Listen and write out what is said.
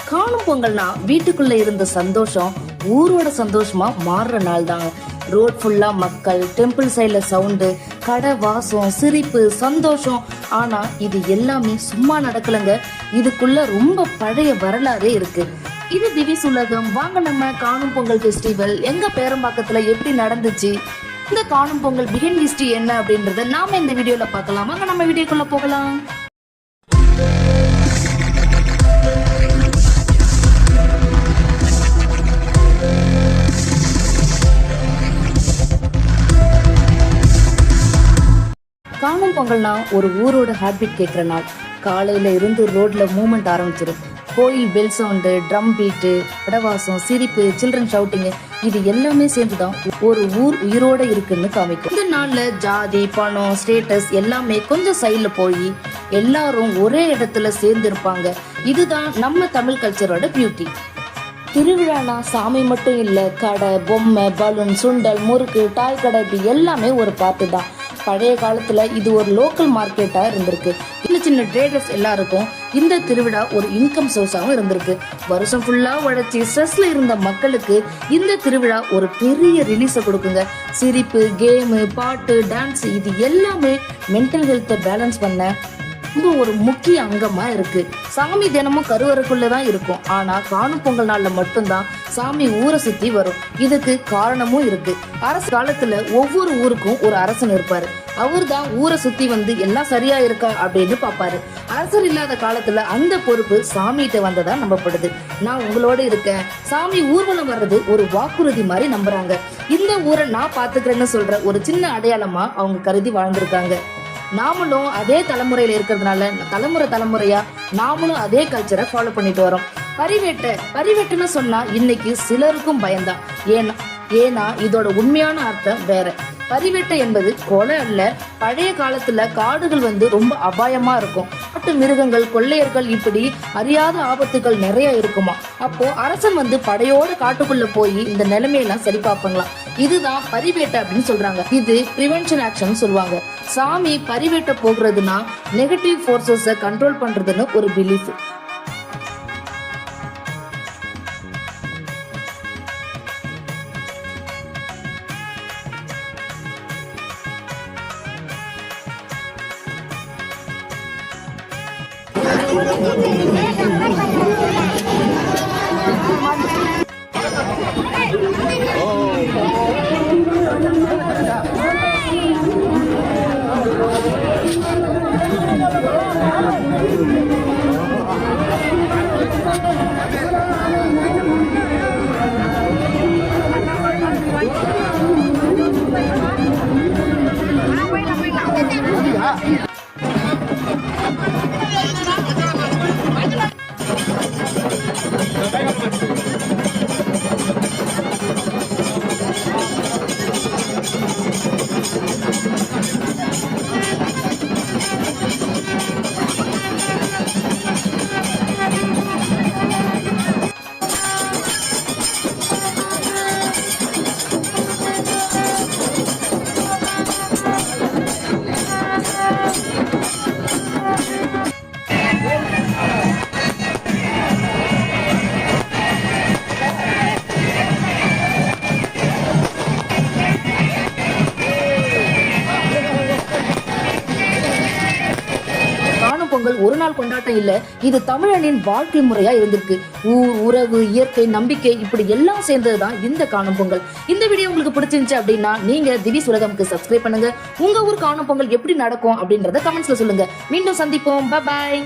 காணும் பொங்கல்னா வீட்டுக்குள்ள இருந்த சந்தோஷம் ஊரோட சந்தோஷமா மாறுற நாள் தாங்க. ரோட் ஃபுல்லா மக்கள், டெம்பிள் சைட்ல சவுண்டு, கடை வாசம், சிரிப்பு, சந்தோஷம். ஆனா இது எல்லாமே சும்மா நடக்கலங்க. இதுக்குள்ள ரொம்ப பழைய வரலாறே இருக்கு. இது திவிஸ் உலகம். வாங்க நம்ம காணும் பொங்கல் ஃபெஸ்டிவல் எங்க பேரம்பாக்கத்துல எப்படி நடந்துச்சு, இந்த காணும் பொங்கல் பிஹைண்ட் ஹிஸ்டரி என்ன அப்படின்றத நாம இந்த வீடியோல பார்க்கலாம். வாங்க நம்ம வீடியோக்குள்ள போகலாம். காணும் பொங்கல்னா ஒரு ஊரோட ஹார்ட்பீட் கேட்குற நாள். காலையில இருந்து ரோட்ல மூவ்மெண்ட் ஆரம்பிச்சிடும். கோயில் பெல் சவுண்டு, ட்ரம் பீட்டு, படவாசம், சிரிப்பு, சில்ட்ரன் ஷவுட்டிங்கு, இது எல்லாமே சேர்ந்துதான் ஒரு ஊர் உயிரோட இருக்குன்னு காமிக்கும். இந்த நாள்ல ஜாதி, பணம், ஸ்டேட்டஸ் எல்லாமே கொஞ்சம் சைட்ல போய் எல்லாரும் ஒரே இடத்துல சேர்ந்து இருப்பாங்க. இதுதான் நம்ம தமிழ் கல்ச்சரோட பியூட்டி. திருவிழானா சாமி மட்டும் இல்ல, கடை, பொம்மை, பலூன், சுண்டல், முறுக்கு, டாய் கடை, இப்படி எல்லாமே ஒரு பார்ட்டு தான். பழைய காலத்துல இது ஒரு லோக்கல் மார்க்கெட்டா இருந்திருக்கு. சின்ன சின்ன ட்ரேடர்ஸ் எல்லாருக்கும் இந்த திருவிழா ஒரு இன்கம் சோர்ஸாகவும் இருந்திருக்கு. வருஷம் ஃபுல்லா உழைச்சி ஸ்ட்ரெஸ்ல இருந்த மக்களுக்கு இந்த திருவிழா ஒரு பெரிய ரிலீஸை கொடுக்குங்க. சிரிப்பு, கேமு, பாட்டு, டான்ஸ், இது எல்லாமே மென்டல் ஹெல்த்தை பேலன்ஸ் பண்ண ஒரு முக்கிய அங்கமா இருக்கு. சாமி தினமும் கருவறைக்குள்ளதான் இருக்கும். ஆனா காணும் பொங்கல் நாள்ல மட்டும்தான் சாமி ஊரை சுத்தி வரும். இதுக்கு காரணமும் இருக்கு. அரசு காலத்துல ஒவ்வொரு ஊருக்கும் ஒரு அரசன் இருப்பாரு. அவர் தான் ஊரை சுத்தி வந்து எல்லாம் சரியா இருக்கா அப்படின்னு பாப்பாரு. அரசர் இல்லாத காலத்துல அந்த பொறுப்பு சாமிகிட்ட வந்ததா நம்பப்படுது. நான் உங்களோட இருக்கேன், சாமி ஊர்வலம் வர்றது ஒரு வாக்குறுதி மாதிரி நம்புறாங்க. இந்த ஊரை நான் பாத்துக்கிறேன்னு சொல்ற ஒரு சின்ன அடையாளமா அவங்க கருதி வாழ்ந்திருக்காங்க. நாமளும் அதே தலைமுறையில இருக்கிறதுனால தலைமுறையா நாமளும் அதே கல்ச்சரை ஃபாலோ பண்ணிட்டு வரோம். பரிவேட்டுன்னு சொன்னா இன்னைக்கு சிலருக்கும் பயம்தான். ஏன்னா இதோட உண்மையான அர்த்தம் வேற. பரிவேட்டை என்பது கொலை அல்ல. பழைய காலத்துல காடுகள் வந்து ரொம்ப அபாயமா இருக்கும். காட்டு மிருகங்கள், கொள்ளையர்கள், இப்படி அறியாத ஆபத்துகள் நிறைய இருக்குமா. அப்போ அரசன் வந்து படையோட காட்டுக்குள்ள போய் இந்த நிலைமையெல்லாம் சரி பார்ப்பாங்களாம். இதுதான் பரிவேட்டை அப்படின்னு சொல்றாங்க. இது பிரிவென்ஷன் ஆக்ஷன் சொல்லுவாங்க. சாமி பரிவேட்டை போகிறதுனா நெகட்டிவ் ஃபோர்ஸஸை கண்ட்ரோல் பண்றதுன்னு ஒரு பிலீஃப். பொங்கல் ஒரு நாள் கொண்டாட்டம் இல்ல, இது தமிழனின் வாழ்க்கை முறையா இருந்திருக்கு. ஊர், உறவு, இயற்கை, நம்பிக்கை, இப்படி எல்லாம் சேர்ந்ததுதான் இந்த காணும் பொங்கல். இந்த வீடியோ உங்களுக்கு பிடிச்சிருந்துச்சு அப்படின்னா நீங்க திவிஸ் உலகம்க்கு சப்ஸ்கிரைப் பண்ணுங்க. உங்க ஊர் காணும் பொங்கல் எப்படி நடக்கும் அப்படின்றத கமெண்ட்ஸ்ல சொல்லுங்க. மீண்டும் சந்திப்போம். பாய்.